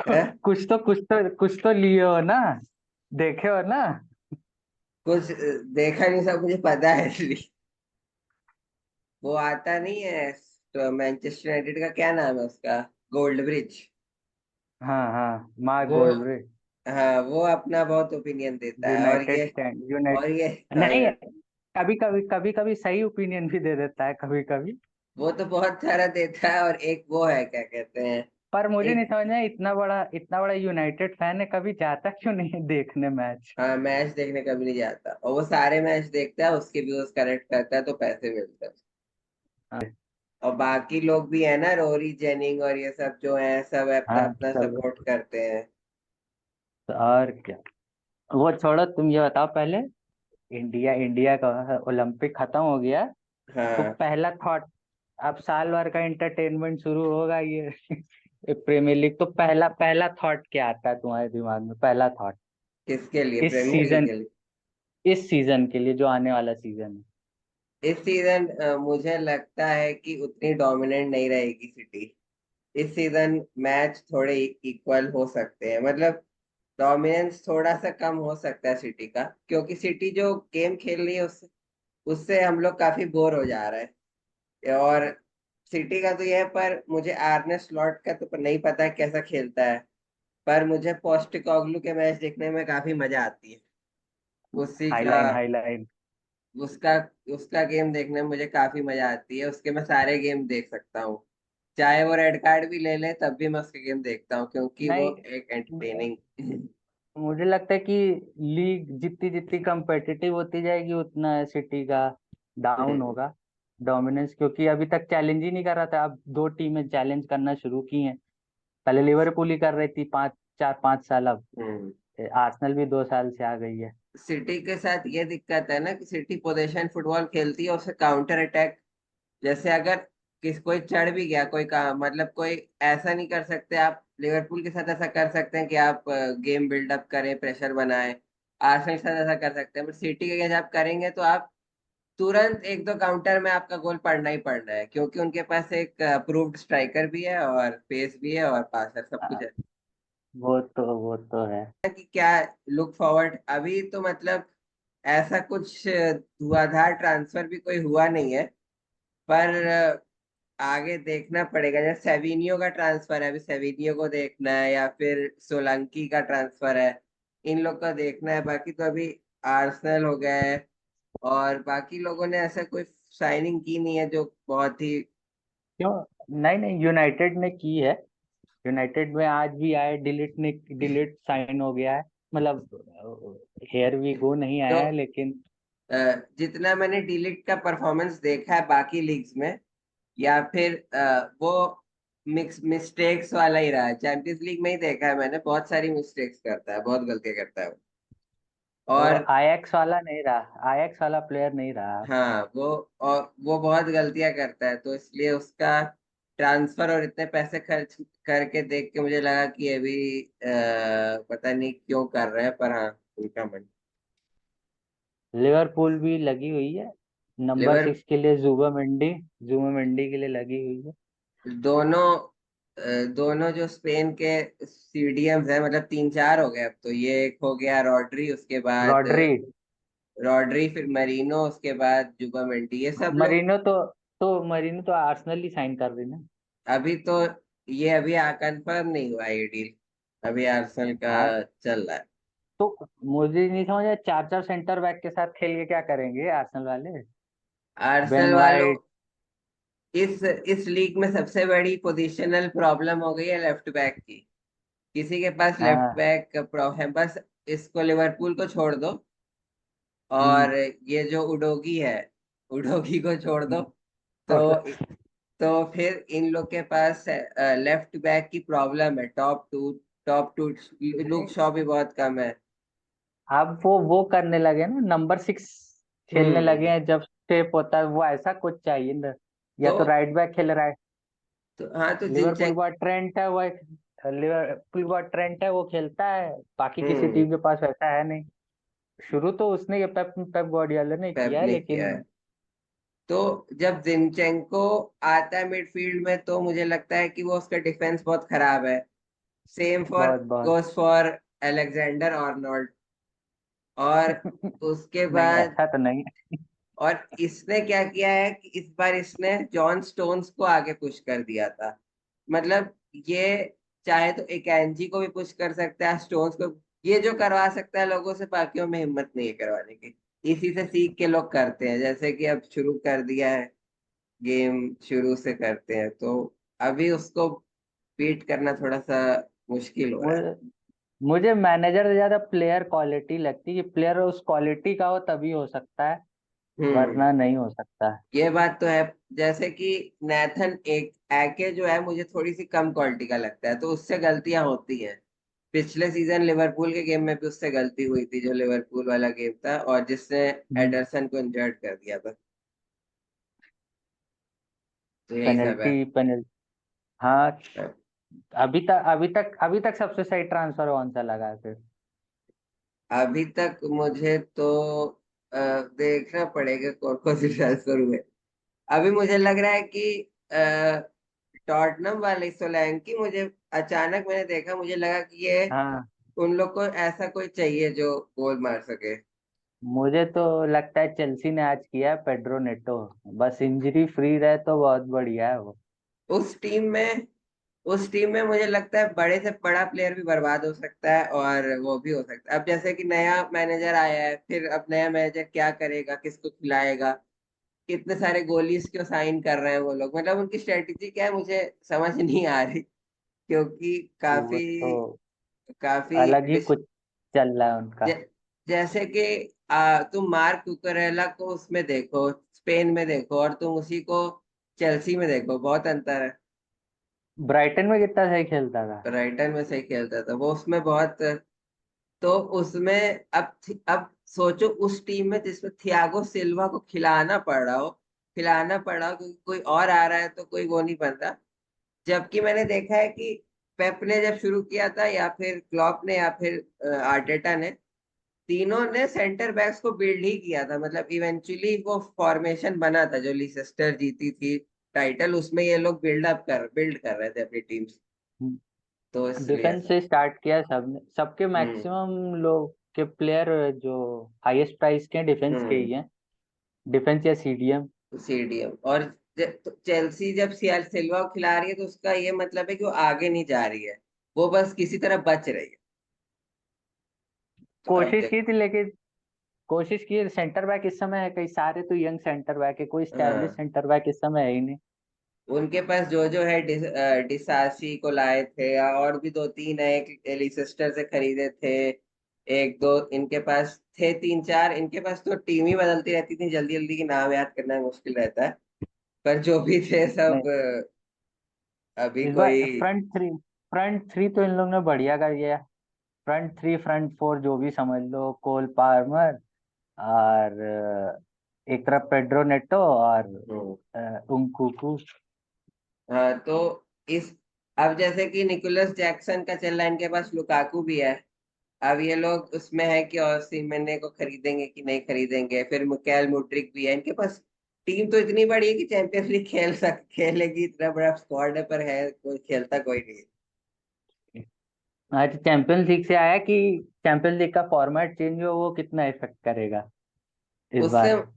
है? कुछ तो लिए हो ना, देखे हो ना। कुछ देखा नहीं, सब मुझे पता है इसलिए। वो आता नहीं है तो मैनचेस्टर यूनाइटेड का क्या नाम है उसका? Gold bridge. हाँ हाँ, मार्क वो, गोल्डब्रिक। हाँ, वो अपना बहुत ओपिनियन देता है। और यूनाइटेड ये, स्टैंड और यूनाइट ये नहीं, कभी कभी सही ओपिनियन भी दे देता है कभी कभी। वो तो बहुत सारा देता है। और एक वो है, क्या कहते हैं, पर मुझे नहीं एक, समझ में, इतना बड़ा यूनाइटेड फैन है, कभी जाता क्यों नहीं है देखने मैच। हाँ, मैच देखने कभी नहीं जाता और वो सारे मैच देखता है, उसके व्यूज करेक्ट करता है तो पैसे मिलते हैं। और बाकी लोग भी है ना, रोरी जेनिंग और ये सब जो है, सब अपना हाँ अपना सब। सपोर्ट करते हैं। और क्या। वो छोड़ो, तुम ये बताओ पहले। इंडिया इंडिया का ओलंपिक खत्म हो गया, तो हाँ, पहला थॉट, अब साल भर का एंटरटेनमेंट शुरू होगा ये प्रीमियर लीग, तो पहला पहला थॉट क्या आता है तुम्हारे दिमाग में, पहला थॉट किसके लिए? इस प्रीमियर लीग सीजन के लिए? इस सीजन के लिए जो आने वाला सीजन है। इस सीजन मुझे लगता है कि उतनी डोमिनेंट नहीं रहेगी सिटी। इस सीजन मैच थोड़े इक्वल हो सकते हैं, मतलब डोमिनेंस थोड़ा सा कम हो सकता है सिटी का, क्योंकि सिटी जो गेम खेल रही है उससे उससे हम लोग काफी बोर हो जा रहे हैं। और सिटी का तो यह है, पर मुझे आर्ने स्लॉट का तो नहीं पता कैसा खेलता है। पर मुझे पोस्टेकोग्लू के मैच देखने में काफी मजा आती है। उसी का, हाईलाइन हाईलाइन। उसका उसका गेम देखने में मुझे काफी मजा आती है। उसके मैं सारे गेम देख सकता हूँ, चाहे वो रेड कार्ड भी ले ले तब भी मैं उसके गेम देखता हूँ, क्योंकि वो नहीं, एक एंटरटेनिंग। मुझे लगता है कि लीग जितनी जितनी कंपेटिटिव होती जाएगी उतना सिटी का डाउन होगा डोमिनेंस, क्योंकि अभी तक चैलेंज ही नहीं कर रहा था, अब दो टीमें चैलेंज करना शुरू की हैं। पहले लिवरपूल ही कर रही थी 5 4 5 साल, अब आर्सेनल भी 2 साल से आ गई है। सिटी के साथ ये दिक्कत है ना कि सिटी पोजीशन फुटबॉल खेलती है, उसे काउंटर अटैक, जैसे अगर कोई चढ़ भी गया, कोई का मतलब कोई ऐसा नहीं कर सकते आप। लिवरपूल के साथ ऐसा कर सकते हैं कि आप गेम बिल्डअप करें, प्रेशर बनाएं। आर्सेनल के साथ ऐसा कर सकते हैं, पर सिटी के अगर आप करेंगे तो आप तुरंत एक दो काउंटर में आपका गोल पड़ना ही पड़ना है, क्योंकि उनके पास एक अप्रूव्ड स्ट्राइकर भी है और पेस भी है और पासर सब आ, कुछ है। वो तो है। कि क्या लुक फॉरवर्ड अभी तो मतलब ऐसा कुछ धुआंधार ट्रांसफर भी कोई हुआ नहीं है। पर आगे देखना पड़ेगा, जैसे सेविनियो का ट्रांसफर है, अभी सेविनियो को देखना है, या फिर सोलंकी का ट्रांसफर है, इन लोग का देखना है। बाकी तो अभी आर्सेनल हो गया है, और बाकी लोगों ने ऐसा कोई साइनिंग की नहीं है जो बहुत ही। क्यों? नहीं नहीं, यूनाइटेड ने की है। यूनाइटेड में आज भी आए, डिलीट साइन हो गया है, मतलब हेयर वी गो नहीं तो आया है लेकिन। अ, जितना मैंने डिलीट का परफॉर्मेंस देखा है बाकी लीग्स में, या फिर वो मिक्स मिस्टेक्स वाला ही रहा है। चैंपियंस लीग में ही देखा है मैंने, बहुत सारी मिस्टेक्स करता है, बहुत गलतियां करता है वो। वो और आयक्स वाला नहीं रहा, आयक्स वाला प्लेयर नहीं रहा। हाँ, और वो बहुत गलतियां करता है, तो इसलिए उसका ट्रांसफर और इतने पैसे खर्च करके देख के मुझे लगा कि अभी पता नहीं क्यों कर रहे हैं, पर हाँ, उनका मन। लिवरपूल भी लगी हुई है नंबर लिवर 6 के लिए, जुबा मेंडी के लिए लगी हुई है। दोनों दोनों जो स्पेन के सीडीएम्स हैं, मतलब तीन चार हो गए अब तो। ये एक हो गया रॉड्री, उसके बाद रॉड्री। रॉड्री, फिर मरीनो, उसके बाद जुबामेंडी, ये सब लोग। मरीनो तो आर्सेनल ही साइन कर रही ना। अभी तो ये अभी कंफर्म नहीं हुआ ये डील, अभी आर्सेनल का हाँ, चल रहा है। तो मुझे नहीं समझ आया, 4 4 सेंटर बैक के साथ खेल के क्या करेंगे आर्सेनल वाले। आर्सेनल बेन वालों, वाइट। इस लीग में सबसे बड़ी पोजीशनल प्रॉब्लम हो गई है लेफ्ट बैक की। किसी के पास लेफ्ट हाँ। बैक है बस। इसको लिवरपूल को छोड़ दो, और हम्म। ये जो उडोगी है, उडोगी को छोड़ दो, तो और फिर इन लोग के पास लेफ्ट बैक की प्रॉब्लम है। टॉप टू लुक शॉ भी बहुत कम है। अब वो करने लगे ना, नंबर 6 खेलने हम्म। लगे हैं, जब स्टेप होता है वो ऐसा कुछ चाहिए ना। या तो तो राइट बैक खेल रहा है, हाँ, तो लिवरपूल जिनचेंको। का ट्रेंट है वो एक लिवरपूल का ट्रेंट है, वो खेलता है, बाकी किसी हम्म। टीम के पास वैसा है नहीं। शुरू तो उसने ये पेप पेप गार्डियोला ने पेप किया है ने किया लेकिन। है। तो जब जिनचेंको आता है मिडफील्ड में, तो मुझे लगता है कि वो उसका डिफेंस बहुत खराब है। सेम फॉर बहुत बहुत। Goes for Alexander Arnold. और उसके नहीं, बाद ऐसा तो नहीं है। और इसने क्या किया है कि इस बार इसने जॉन स्टोन्स को आगे पुश कर दिया था। मतलब ये चाहे तो एक एनजी को भी पुश कर सकता है, स्टोन्स को। ये जो करवा सकता है लोगों से, बाकियों में हिम्मत नहीं है करवाने की। इसी से सीख के लोग करते हैं, जैसे कि अब शुरू कर दिया है, गेम शुरू से करते हैं, तो अभी उसको बीट करना थोड़ा सा मुश्किल हो रहा है। मुझे मुझे मैनेजर से ज्यादा प्लेयर क्वालिटी लगती है कि प्लेयर उस क्वालिटी का हो तभी हो सकता है, हम्म। वरना नहीं हो सकता है। ये बात तो है। जैसे कि नेथन एक एके जो है, मुझे थोड़ी सी कम क्वालिटी का लगता है, तो उससे गलतियां होती हैं। पिछले सीजन लिवरपूल के गेम में भी उससे गलती हुई थी, जो लिवरपूल वाला गेम था, और जिसने हम्म। एडरसन को इंजर्ड कर दिया था। तो यही सब है। Penalty penalty. हाँ। अभी तक सबसे सही ट्रांसफर कौन सा लगा है फिर? अभी तक मुझे तो देखना पड़ेगा कौन कौन से ट्रांसफर हुए। अभी मुझे लग रहा है कि टॉटनम वाले सोलैंकी, मुझे अचानक मैंने देखा, मुझे लगा कि ये हाँ, उन लोग को ऐसा कोई चाहिए जो गोल मार सके। मुझे तो लगता है चेल्सी ने आज किया है पेड्रो नेटो। बस इंजरी फ्री रहे तो बहुत बढ़िया है वो। उस टीम में उस टीम में मुझे लगता है बड़े से बड़ा प्लेयर भी बर्बाद हो सकता है, और वो भी हो सकता है। अब जैसे कि नया मैनेजर आया है, फिर अब नया मैनेजर क्या करेगा, किसको खिलाएगा, कितने सारे गोलीज क्यों साइन कर रहे हैं वो लोग, मतलब उनकी स्ट्रेटेजी क्या है मुझे समझ नहीं आ रही। क्योंकि वो काफी तो काफी अलग ही कुछ चल रहा है उनका। ज, जैसे कि तुम मार्क कुकरेला को उसमें देखो, स्पेन में देखो, और तुम उसी को चेल्सी में देखो, बहुत अंतर है। ब्राइटन में कितना सही खेलता था। ब्राइटन में सही खेलता था वो, उसमें बहुत। तो उसमें अब सोचो उस टीम में जिसमें थियागो सिल्वा को खिलाना पड़ रहा हो क्योंकि कोई और आ रहा है, तो कोई वो नहीं बनता। जबकि मैंने देखा है कि पेप ने जब शुरू किया था, या फिर क्लॉप ने, या फिर आर्टेटा ने, तीनों ने सेंटर बैक्स को बिल्ड ही किया था। मतलब इवेंचुअली वो फॉर्मेशन बना था, जो लीसेस्टर जीती थी टाइटल, उसमें ये लोग बिल्ड कर रहे थे अपनी टीम्स। तो इसलिए डिफेंस ऐसा। से स्टार्ट किया सबने, सबके हम्म। मैक्सिमम लोग के प्लेयर जो हाईएस्ट प्राइस के डिफेंस के हम्म। ही हैं। डिफेंस या सीडीएम। सीडीएम। और तो चेल्सी जब सीआर सिल्वा को खिला रही है, तो उसका ये मतलब है कि वो आगे नहीं जा रही है, वो बस किसी तरह बच रही है। तो अब कोशिश देख। की थी लेकिन कोशिश की सेंटर बैक इस समय है, कई सारे तो यंग सेंटर बैक है, कोई स्टैब्लिश हाँ, सेंटर बैक इस समय है ही नहीं। उनके पास जो है डिसासी को लाए थे, या और भी दो तीन है, एक एलिसेस्टर से खरीदे थे, एक दो इनके पास थे, तीन चार इनके पास। तो टीम ही बदलती रहती थी, जल्दी जल्दी की नाम याद करना मुश्किल रहता है। पर जो भी थे नहीं, सब अभी इस बार कोई। फ्रंट थ्री तो इन लोगों ने बढ़िया कर दिया। फ्रंट थ्री फ्रंट फोर जो भी समझ लो, कोल पार्मर और एक तरफ पेड्रो नेटो और हम्म। उनकुकू। हाँ, तो इस अब जैसे कि निकोलस जैक्सन का चल रहा है, इनके पास लुकाकू भी है। अब ये लोग उसमें है कि ओसिमेने को खरीदेंगे कि नहीं खरीदेंगे, फिर मिकायल मुड्रिक भी है इनके पास। टीम तो इतनी बड़ी है कि चैंपियंस लीग खेलेगी, इतना बड़ा स्क्वाड है, पर है कोई खेलता कोई नहीं। आज चैंपियंस लीग से आया कि चैंपियंस लीग का फॉर्मेट चेंज हो, वो कितना इफेक्ट करेगा इस उससे बार?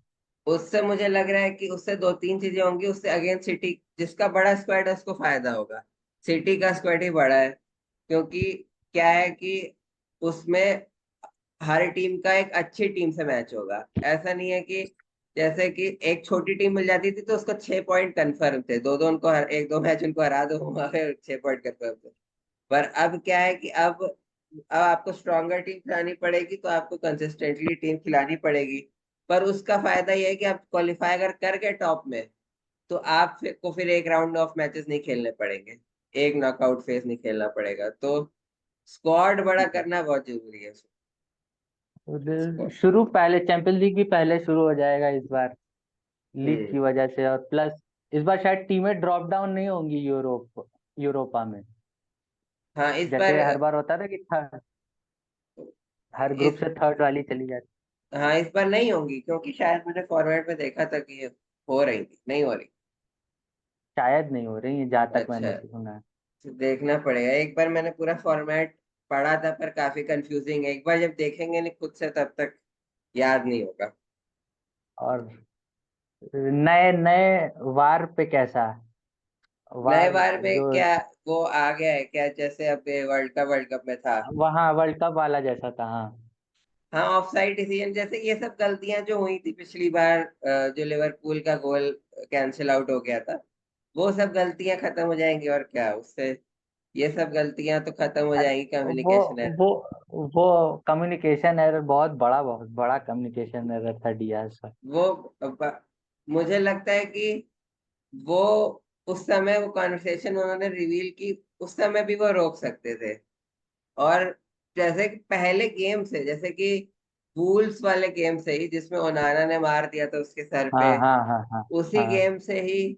उससे मुझे लग रहा है कि उससे दो तीन चीजें होंगी। उससे अगेंस्ट सिटी, जिसका बड़ा स्क्वाड है उसको फायदा होगा। सिटी का स्क्वाड ही बड़ा है, क्योंकि क्या है कि उसमें हर टीम का एक अच्छी टीम से मैच होगा। ऐसा नहीं है कि जैसे कि एक छोटी टीम मिल जाती थी तो उसको 6 पॉइंट कन्फर्म थे, दो दो उनको हर एक दो मैच उनको हरा दो, वहां पे 6 पॉइंट कन्फर्म थे। पर अब क्या है कि अब आपको स्ट्रॉन्गर टीम खिलानी पड़ेगी, तो आपको कंसिस्टेंटली टीम खिलानी पड़ेगी। पर उसका फायदा यह है कि आप क्वालिफाई अगर कर गए टॉप में, तो को फिर एक राउंड ऑफ मैचेस नहीं खेलने पड़ेंगे, एक नॉकआउट फेज नहीं खेलना पड़ेगा। तो स्क्वाड बड़ा करना बहुत जरूरी है। स्क्वाड। शुरू पहले चैंपियंस लीग भी पहले शुरू हो जाएगा इस बार, लीग हम्म। की वजह से। और प्लस इस बार शायद टीमें ड्रॉप डाउन नहीं होंगी यूरोपा में, हाँ, इस बार। जैसे हर बार होता था कि थर्ड, हर ग्रुप इस से थर्ड वाली चली जाती। हाँ, इस बार नहीं होंगी, क्योंकि शायद मैंने फॉरवर्ड में देखा था कि ये हो रही थी, नहीं हो रही। शायद नहीं हो रही है जहां तक अच्छा। मैंने सुना है। देखना पड़ेगा एक बार। मैंने पूरा फॉर्मेट पढ़ा था पर काफी कंफ्यूजिंग है, एक बार जब देखेंगे नहीं खुद से तब तक याद नहीं होगा। और नए नए वार पे कैसा, नए वार बार में जो क्या वो आ गया है क्या, जैसे अब वर्ल्ड कप में था? वहाँ वर्ल्ड कप वाला जैसा था, हाँ। हाँ, ऑफ साइड डिसीजन जैसे ये सब गलतियां जो हुई थी पिछली बार, जो लिवरपूल का गोल कैंसिल आउट हो गया था, वो सब गलतियां खत्म हो जाएंगी और क्या उससे। ये सब गलतियां तो खत्म हो अरे, जाएंगी, वो कम्युनिकेशन एरर। वो वो कम्युनिकेशन एरर, बहुत बड़ा कम्युनिकेशन एरर था डियाज का। वो मुझे लगता है कि वो उस समय वो कॉन्वर्सेशन उन्होंने रिवील की, उस समय भी वो रोक सकते थे। और जैसे कि पहले गेम से, जैसे कि वूल्स वाले गेम से ही जिसमें ओनाना ने मार दिया था उसके सर पे, हाँ हाँ हाँ हाँ उसी हाँ। गेम से ही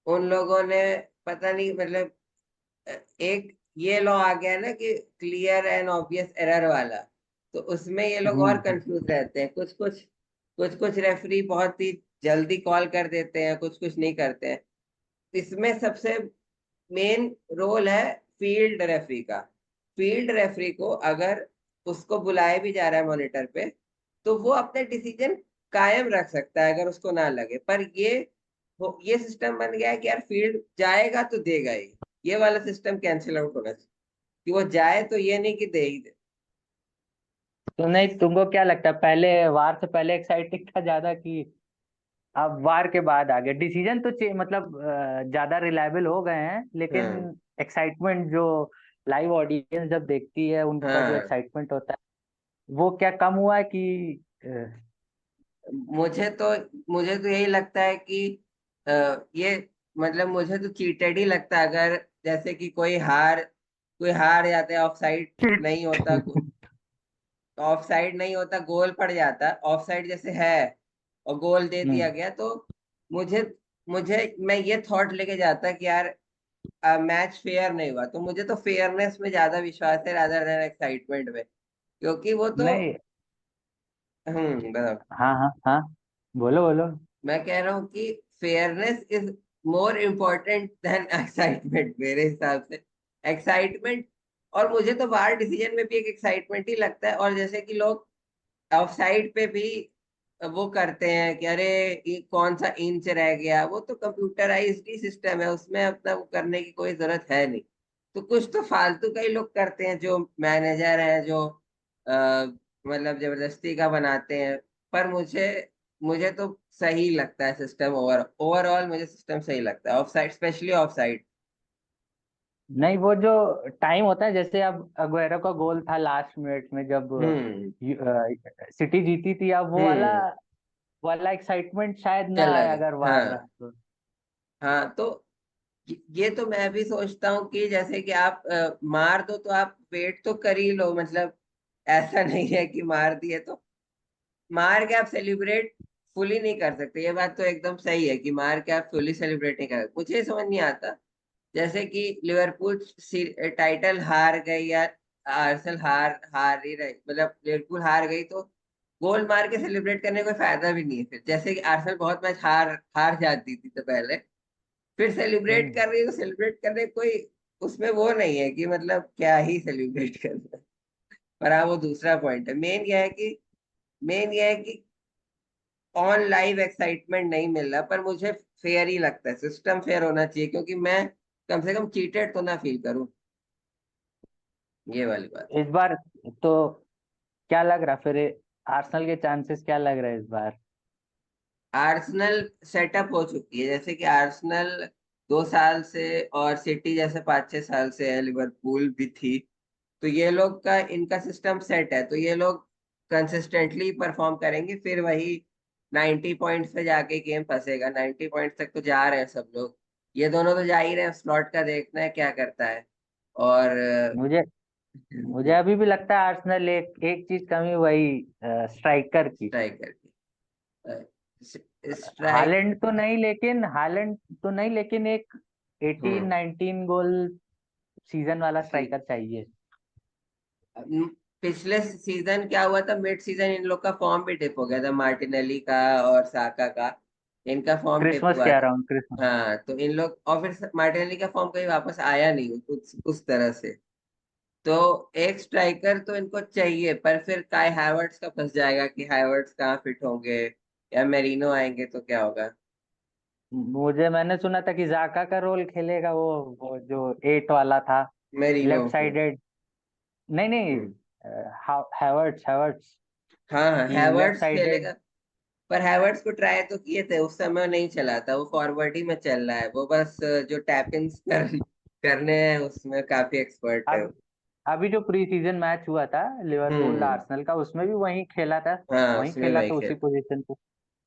उन लोगों ने, पता नहीं मतलब, एक ये लॉ आ गया ना कि क्लियर एंड ऑब्वियस एरर वाला, तो उसमें ये लोग और हम्म। कंफ्यूज रहते हैं। कुछ रेफरी बहुत ही जल्दी कॉल कर देते हैं, कुछ कुछ नहीं करते हैं। इसमें सबसे मेन रोल है फील्ड रेफरी का। फील्ड रेफरी को अगर उसको बुलाया भी जा रहा है मॉनिटर पे, तो वो अपने डिसीजन कायम रख सकता है अगर उसको ना लगे। पर ये सिस्टम बन गया है कि यार फील्ड जाएगा तो देगा ही। ये वाला सिस्टम कैंसिल आउट होना चाहिए कि वो जाए तो ये नहीं कि दे ही दे। तो नहीं, तुमको क्या लगता है, पहले वार से पहले एक्साइटिंग था ज्यादा, कि अब वार के बाद आ गया डिसीजन तो मतलब ज्यादा रिलायबल हो गए हैं, लेकिन हाँ एक्साइटमेंट जो लाइव ऑडियंस जब देखती है उनका जो हाँ। एक्साइटमेंट होता है वो क्या कम हुआ है कि मुझे तो मुझे तो यही लगता है कि अ, ये मतलब मुझे तो चीटेड ही लगता है अगर जैसे कि कोई हार जाता है, ऑफ साइड नहीं होता, ऑफ साइड नहीं होता, गोल पड़ जाता, ऑफ साइड जैसे है और गोल दे दिया हम्म। गया, तो मुझे मुझे मैं ये थॉट लेके जाता कि यार मैच फेयर नहीं हुआ। तो मुझे तो फेयरनेस में ज्यादा विश्वास है रादर देन एक्साइटमेंट में, क्योंकि वो तो। नहीं। बताओ। हाँ हाँ हाँ, बोलो बोलो। मैं कह रहा हूँ कि fairness is more important then excitement मेरे हिसाब से। एक्साइटमेंट, और मुझे तो बार डिसीजन में भी एक एक्साइटमेंट ही लगता है। और जैसे कि लोग ऑफसाइड पे भी वो करते हैं कि अरे ये कौन सा इंच रह गया, वो तो कंप्यूटराइज्ड ही सिस्टम है, उसमें अपना वो करने की कोई जरूरत है नहीं। तो कुछ तो फालतू का ही लोग करते हैं, जो मैनेजर हैं, जो मतलब जबरदस्ती का बनाते हैं। पर मुझे मुझे तो सही लगता है सिस्टम। ओवरऑल मुझे सिस्टम सही लगता है, of side, specially of side. नहीं, वो जो टाइम होता है, जैसे अब अग्वेरो का गोल था लास्ट मिनट में जब हम्म सिटी जीती थी, अब वो वाला हम्म। वाला एक्साइटमेंट शायद ना चला आए गया। अगर वार रहा हाँ तो। हाँ। तो ये तो मैं भी सोचता हूँ कि जैसे कि आप मार दो तो आप वेट तो कर ही लो, मतलब ऐसा नहीं है कि मार दिए तो मार के आप सेलिब्रेट फुली नहीं कर सकते। ये बात तो एकदम सही है कि मार के आप फुली सेलिब्रेट नहीं कर सकते। मुझे ये समझ नहीं आता, जैसे कि लिवरपूल टाइटल हार गई या आर्सेनल हार हार ही रही, मतलब लिवरपूल हार गई, तो गोल मार के सेलिब्रेट करने का कोई फायदा भी नहीं है। फिर जैसे कि आर्सेनल बहुत मैच हार हार जाती थी तो पहले, फिर सेलिब्रेट हम्म। कर रही है तो सेलिब्रेट करने कोई उसमें वो नहीं है कि मतलब क्या ही सेलिब्रेट करना है। पर हाँ, वो दूसरा पॉइंट है। मेन ये है कि ऑन लाइव एक्साइटमेंट नहीं मिल रहा, पर मुझे फेयर ही लगता है, सिस्टम फेयर होना चाहिए, क्योंकि मैं कम से कम चीटेड तो ना फील करूं। ये वाली बात। इस बार तो क्या लग रहा फिर, आर्सेनल के चांसेस क्या लग रहा है इस बार? आर्सेनल सेटअप हो चुकी है, जैसे कि आर्सेनल 2 साल से, और सिटी जैसे 5-6 साल से है, लिवरपूल भी थी, तो ये लोग का इनका सिस्टम सेट है, तो ये लोग कंसिस्टेंटली परफॉर्म करेंगे। फिर वही 90 पॉइंट्स पे जाके गेम फंसेगा। 90 पॉइंट्स तक तो जा रहे हैं सब लोग, ये दोनों तो जा ही रहे हैं। स्लॉट का देखना है क्या करता है। और मुझे मुझे अभी भी लगता है आर्सेनल एक एक चीज कमी, वही स्ट्राइकर की। स्ट्राइकर की स्ट्राइक। हालैंड तो नहीं, लेकिन एक 18 हम्म 19 गोल सीजन वाला स्ट्राइकर चाहिए। पिछले सीजन क्या हुआ था, मिड सीजन इन लोग का फॉर्म भी डिप हो गया था, मार्टिनेली का और साका का। इनका फॉर्म डिप क्रिसमस हुआ के था। Around, Christmas. हाँ तो इन लोग, और फिर मार्टिनेली का फॉर्म कहीं वापस आया नहीं उस तरह से। तो एक स्ट्राइकर तो इनको चाहिए, पर फिर काय हैवर्ट्स का फंस जाएगा कि हैवर्ट्स कहाँ फिट होंगे, या मेरिनो आएंगे तो क्या होगा। मैंने सुना था कि जाका का रोल खेलेगा, वो जो 8 वाला था, मेरिनो। Left sided. नहीं नहीं, हम्म। हैवर्ट्स हैवर्ट्स हाँ हाँ, की लेफ्ट हैवर्ट्स साइडेड। खेलेगा। पर हैवर्ट्स को ट्राई तो किए थे, उस समय नहीं चला था, वो फॉरवर्ड ही में चल रहा है वो, बस जो टैपिंग्स करने हैं उसमें काफी एक्सपर्ट है। अब अभी जो प्री सीजन मैच हुआ था लिवरपूल हम्म। आर्सेनल का, उसमें भी वहीं खेला था। हाँ वहीं उसमें खेला वही था उसी खेल, पोजीशन पे।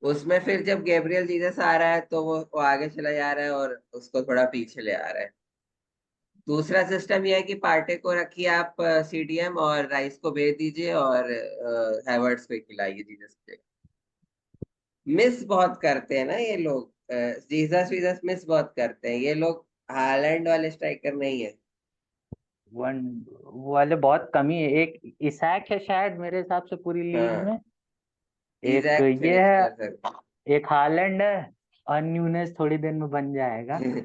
उसमें फिर जब गैब्रियल जीसस आ रहा है तो वो आगे चला जा रहा है और उसको थोड़ा पीछे ले आ रहा है। दूसरा सिस्टम यह है कि पार्टे को रखिए आप सीडीएम, और राइस को भेज दीजिए, और हैवर्ट्स को खिलाइए जीसस को। मिस बहुत करते हैं ना ये लोग, जीसस वीसस मिस बहुत करते हैं ये लोग, हालैंड वाले स्ट्राइकर नहीं है। वन वो वाले बहुत कमी है। एक इसाक है शायद मेरे हिसाब से पूरी लीग हाँ, में। एक इजैक ये फिनिश है, कर सकते एक हालैंड है, और न्यूनेस थोड़ी देर में बन जाएगा। हैं।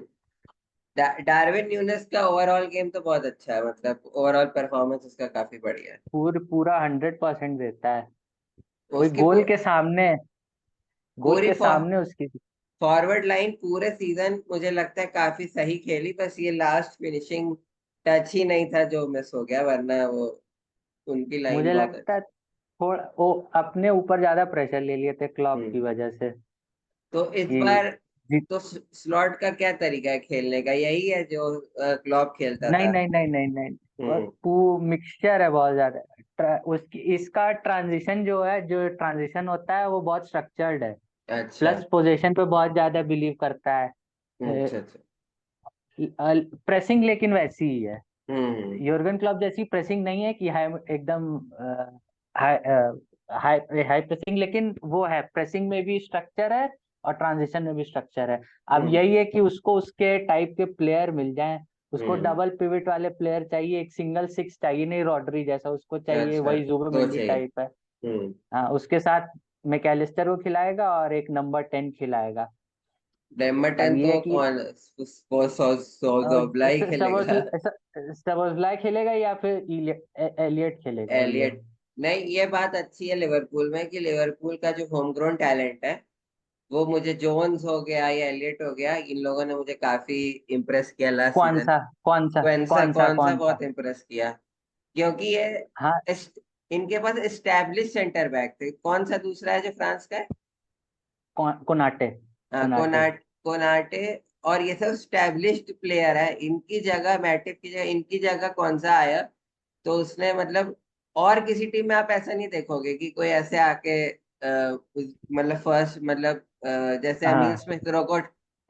डार्विन न्यूनेस का ओवरऑल गेम तो बहुत अच्छा है, मतलब ओवरऑल परफॉर्मेंस उसका काफी बढ़िया है। पूरा 100% देता है। कोई उसकी गोल के सामने, गोल पूरी के सामने उसकी। फॉरवर्ड लाइन पूरे सीजन मुझे लगता है काफी सही खेली, बस ये लास्ट फिनिशिंग टच ही नहीं था जो मिस हो गया, वरना वो उनकी लाइन मुझे बहुत लगता है अच्छी। थोड़ा वो अपने ऊपर ज्यादा प्रेशर ले लिए थे क्लॉप की हम्म। वजह से तो इस कि बार तो स्लॉट का क्या तरीका है खेलने का, यही है जो क्लॉप खेलता नहीं था। नहीं नहीं नहीं नहीं, और हम्म। वो मिक्सचर है बहुत ज्यादा। उसकी इसका ट्रांजिशन जो है, जो ट्रांजिशन होता है वो बहुत स्ट्रक्चर्ड है। अच्छा। प्लस पोजीशन पे बहुत ज्यादा बिलीव करता है। अच्छा अच्छा। प्रेसिंग लेकिन वैसी ही है। हम्म। योर्गन क्लॉप जैसी प्रेसिंग नहीं है कि हाई एकदम हाई हाई हाई प्रेसिंग, लेकिन वो है, प्रेसिंग में भी स्ट्रक्चर है और ट्रांजिशन में भी स्ट्रक्चर है। अब हम्म। यही है कि उसको उसके टाइप के प्लेयर मिल जाएं। उसको हम्म। डबल पिवट वाले प्लेयर चाहिए, एक सिंगल सिक्स चाहिए नहीं, रॉड्री जैसा उसको चाहिए, अच्छा, वही दो जुबिमेंडी चाहिए। टाइप है। हम्म। हाँ, उसके साथ मैकेलिस्टर को खिलाएगा और एक नंबर 10 खिलाएगा। अब डेमर्टन ये है तो कि कौन, उसको सोजोबला ही खेलेगा। सबोजलाई खेलेगा या फिर एलियट खेलेगा, एलियट। एलियट। नहीं, ये बात अच्छी है लिवरपूल में कि लिवरपूल का जो होम ग्रोन टैलेंट है, वो मुझे जोन्स हो गया या एलियट हो गया, इन लोगों ने मुझे काफी इम्प्रेस किया लास्ट कौन सीजन। सा कौन सा क्वेंसा कौन सा कौन सा कौन सा बहुत इम्प्रेस किया, क्योंकि ये हाँ, इनके पास एस्टैब्लिश सेंटर बैक थे। कौन सा दूसरा है जो फ्रांस का है? कोनाटे। हाँ, कोनाटे। कोनाटे। और ये सब स्टैब्लिश्ड प्लेयर है, इनकी जगह, मैटिप की जगह इनकी जगह कौन सा आया, तो उसने मतलब, और किसी टीम में आप ऐसा नहीं देखोगे कि कोई ऐसे आके मतलब फर्स्ट, मतलब जैसे एमिल हाँ स्मिथ रो को,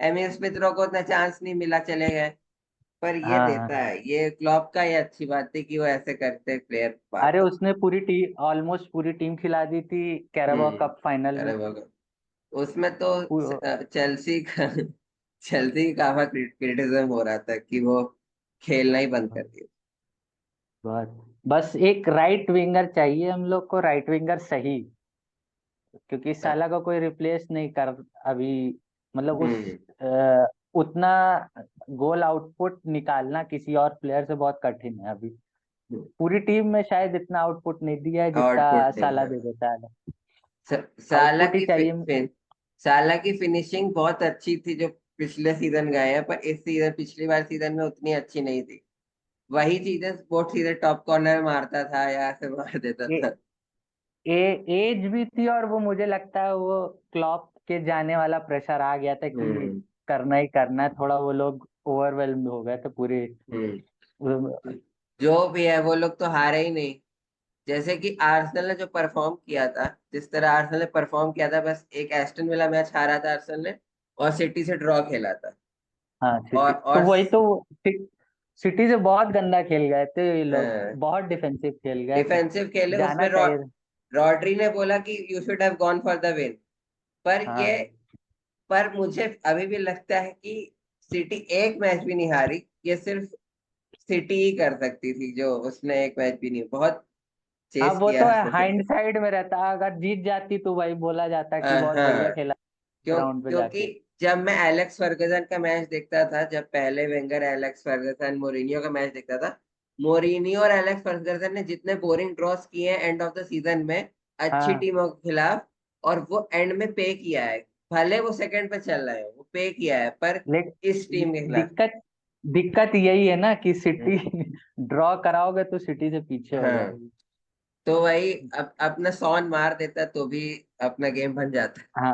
एमिल स्मिथ रो को उतना चांस नहीं मिला, चले गए। पर ये हाँ देता हाँ। है, ये क्लॉप का ये अच्छी बात थी कि वो ऐसे करते प्लेयर अरे पाते। उसने पूरी टीम, ऑलमोस्ट पूरी टीम खिला दी थी कैराबाओ हम्म। कप फाइनल में। अरे बाबा, उसमें तो पू- चेल्सी का चेल्सी का काफी क्रिटिसिज्म हो रहा था कि वो खेलना ही बंद कर दिया। बस बस एक राइट विंगर चाहिए हम लोग को, राइट विंगर सही। क्योंकि साला का कोई रिप्लेस नहीं कर अभी, मतलब उस हम्म। उतना गोल आउटपुट निकालना किसी और प्लेयर से बहुत कठिन है अभी। पूरी टीम में शायद इतना आउटपुट नहीं दिया है आउटपुट जितना नहीं साला है। दे देता है। साला आउटपुट ही की चाहिए। साला की फिनिशिंग बहुत अच्छी थी जो पिछले सीजन गए हैं, पर इस सीजन, पिछली बार सीजन में उतनी अच्छी नहीं थी। वही चीजें स्पोर्ट सीजन टॉप कॉर्नर मारता था या ऐसे मार देता ए, था। ए, एज भी थी, और वो मुझे लगता है वो क्लॉप के जाने वाला प्रेशर आ गया था कि हम्म। करना ही करना है, थोड़ा वो लोग ओवरवेल्म हो गए थे पूरे। हम्म। जो भी है वो लोग तो हारे ही नहीं। जैसे कि आर्सेनल ने जो परफॉर्म किया था, जिस तरह आर्सेनल ने परफॉर्म किया था, बस एक एस्टन विला मैच हारा था आर्सेनल ने, और सिटी से ड्रॉ खेला था। हाँ और सिटी तो और वही तो, सिटी से बहुत गंदा खेल गए थे ये लोग, बहुत डिफेंसिव खेल गए थे। डिफेंसिव खेले जाना उसमें, चाहिए। रॉड्री ने बोला कि you should have gone for the win. पर ये, हाँ पर मुझे अभी भी लगता है कि सिटी एक मैच भी नहीं हारी, ये सिर्फ सिटी ही कर सकती थी, जो उसने एक मैच भी नहीं, बहुत हाँ, चेस वो किया तो है है, उसने सिटी। हाइंड साइड में रहता, अगर जीत जाती तो वही बोला जाता कि बहुत बढ़िया हाँ, खेला। ग्राउंड पे क्योंकि जाके। जब मैं एलेक्स फर्गसन का मैच देखता था, जब पहले वेंगर एलेक्स फर्गसन मोरिनियो का मैच देखता था, मोरिनियो और एलेक्स फर्गसन ने जितने बोरिंग ड्रॉस किए हैं एंड ऑफ द सीजन में अच्छी हाँ, टीमों के खिलाफ, और वो एंड में पे किया है। भले वो सेकंड पे चल रहे हो, वो पे किया है, पर इस टीम के लेकिन खिलाफ। दिक्कत दिक्कत यही है ना कि हम्म, सिटी ड्रॉ कराओगे तो सिटी से पीछे हो हाँ, जाएगी। तो वही अपना सॉन मार देता तो भी अपना गेम बन जाता। हाँ,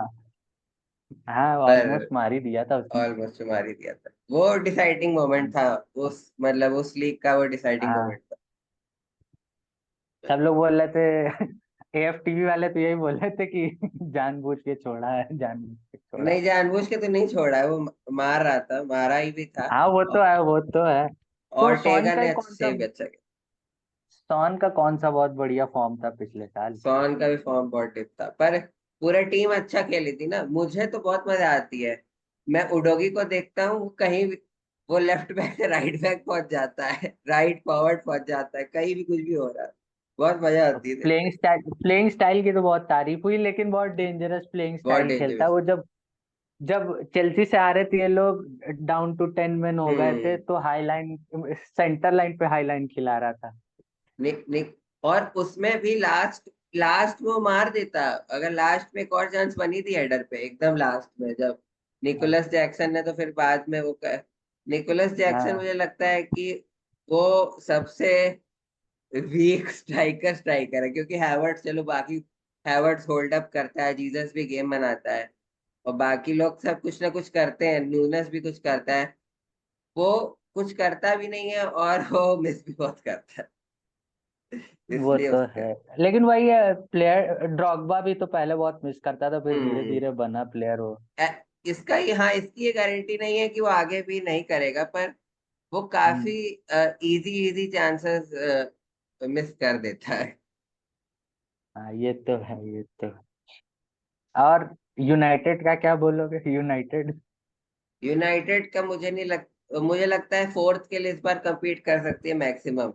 हाँ, पर ऑलमोस्ट मार ही दिया था उसने। ऑलमोस्ट मार ही दिया था। वो डिसाइडिंग मोमेंट था, उस मतलब उस लीग का वो डिसाइडिंग हाँ, मोमेंट था। सब लोग बोल रहे थे एएफटीवी वाले तो यही बोल रहे थे कि जानबूझ के छोड़ा है, जानबूझ के छोड़ा है। नहीं, जानबूझ के तो नहीं छोड़ा है, वो मार रहा था, मारा ही भी था। हाँ, वो तो और है, वो तो है। तो सोन ऑर्टेगा का ने ही अच्छे कौन सा से भी अच्छा किया। सोन का कौन सा बहुत बढ़िया फॉर्म था पिछले साल? सॉन का भी फॉर्म बहुत डिप था, पर पूरा टीम अच्छा खेली थी ना। मुझे तो बहुत मजा आती है, मैं उडोगी को देखता हूँ कहीं भी, वो लेफ्ट बैक से राइट बैक पहुंच जाता है, राइट फॉरवर्ड पहुंच जाता है, कहीं भी कुछ भी हो रहा है। बहुत मजा आती है देखने में। प्लेइंग स्टाइल की तो बहुत तारीफ हुई, लेकिन बहुत डेंजरस प्लेइंग बहुत स्टाइल खेलता है डेंजरस। वो। जब जब चेल्सी से आ रहे थे ये लोग, डाउन टू 10 मैन हो गए थे, हम्म। तो हाई लाइन, सेंटर लाइन पे हाई लाइन खिला रहा था। निक निक और उसमें भी लास्ट लास्ट में वो मार देता। अगर लास्ट में एक और चांस बनी थी हेडर पे एकदम लास्ट में, जब निकोलस जैक्सन ने, तो फिर बाद में निकोलस जैक्सन हाँ, मुझे लगता है कि वो सबसे वीक स्ट्राइकर है, क्योंकि हैवर्ट्स, चलो बाकी हैवर्ट्स होल्ड अप करता है, जीसस भी गेम बनाता है, और बाकी लोग सब कुछ ना कुछ करते हैं, नूनस भी कुछ करता है, वो कुछ करता भी नहीं है और वो मिस भी बहुत करता है, वो इसलिए तो उसके। है। लेकिन वही है, प्लेयर ड्रॉगबा भी तो पहले बहुत मिस करता था, फिर धीरे हम्म। धीरे बना प्लेयर वो। इसका ही, हाँ, इसकी ये गारंटी नहीं है कि वो आगे भी नहीं करेगा, पर वो काफी हम्म, इजी इजी चांसेस मिस कर देता है। हाँ, ये तो है, ये तो है। और यूनाइटेड का क्या बोलोगे? यूनाइटेड यूनाइटेड का मुझे लगता है फोर्थ के लिए इस बार compete कर सकती है मैक्सिमम,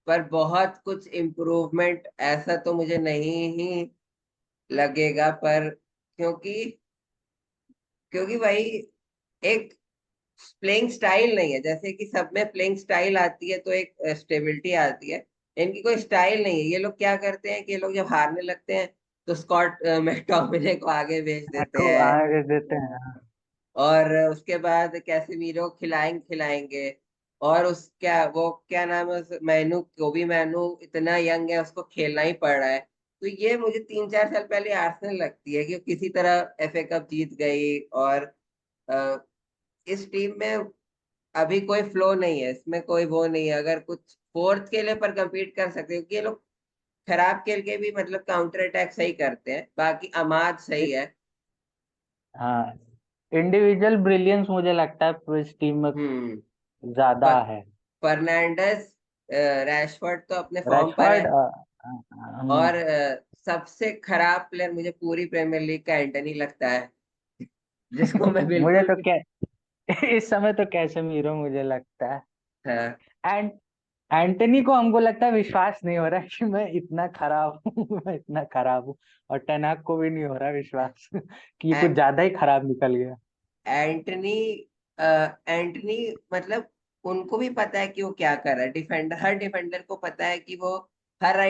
पर बहुत कुछ इम्प्रूवमेंट ऐसा तो मुझे नहीं ही लगेगा, पर क्योंकि क्योंकि भाई एक प्लेइंग स्टाइल नहीं है, जैसे कि सब में प्लेइंग स्टाइल आती है तो एक स्टेबिलिटी आती है। इनकी कोई स्टाइल नहीं है। ये लोग क्या करते हैं कि ये लोग जब हारने लगते हैं तो स्कॉट मैकटोमिने को आगे भेज देते को हैं, आगे देते हैं। और उसके बाद कैसेमीरो खिलाएंगे, और उस क्या नाम है मैनू, कोबी मैनू इतना यंग है, उसको खेलना ही पड़ रहा है। तो ये मुझे 3-4 साल पहले आर्सेनल लगती है कि वो किसी तरह एफए कप जीत गई, और अ, इस टीम में अभी कोई फ्लो नहीं है, इसमें कोई वो नहीं है, अगर कुछ फोर्थ के लिए पर compete कर सकते हैं, क्योंकि ये लोग खराब खेल के भी मतलब काउंटर अटैक सही करते हैं, बाकी अमाद सही है। हाँ, इंडिविजुअल ब्रिलियंस मुझे लगता है इस टीम में हम्म। ज्यादा पर है। फर्नांडस, रैशफोर्ड तो अपने फॉर्म पर है, रैशफर्ड, और सबसे खराब प्लेयर मुझे पूरी प्रीमियर लीग का एंटनी लगता है, जिसको मैं मुझे बिल्कुल तो भी। क्या इस समय तो कैसेमीरो मुझे लगता है। हाँ, एंड एंटनी को हमको लगता है विश्वास नहीं हो रहा है कि मैं इतना खराब हूँ, मैं इतना खराब हूँ। और टेनाक को भी नहीं हो रहा विश्वास कि ये कुछ ए- ज्यादा ही खराब निकल गया। एंटनी एंटनी मतलब उनको भी पता है कि वो क्या कर रहा है, हर डिफेंडर को पता है कि वो, हर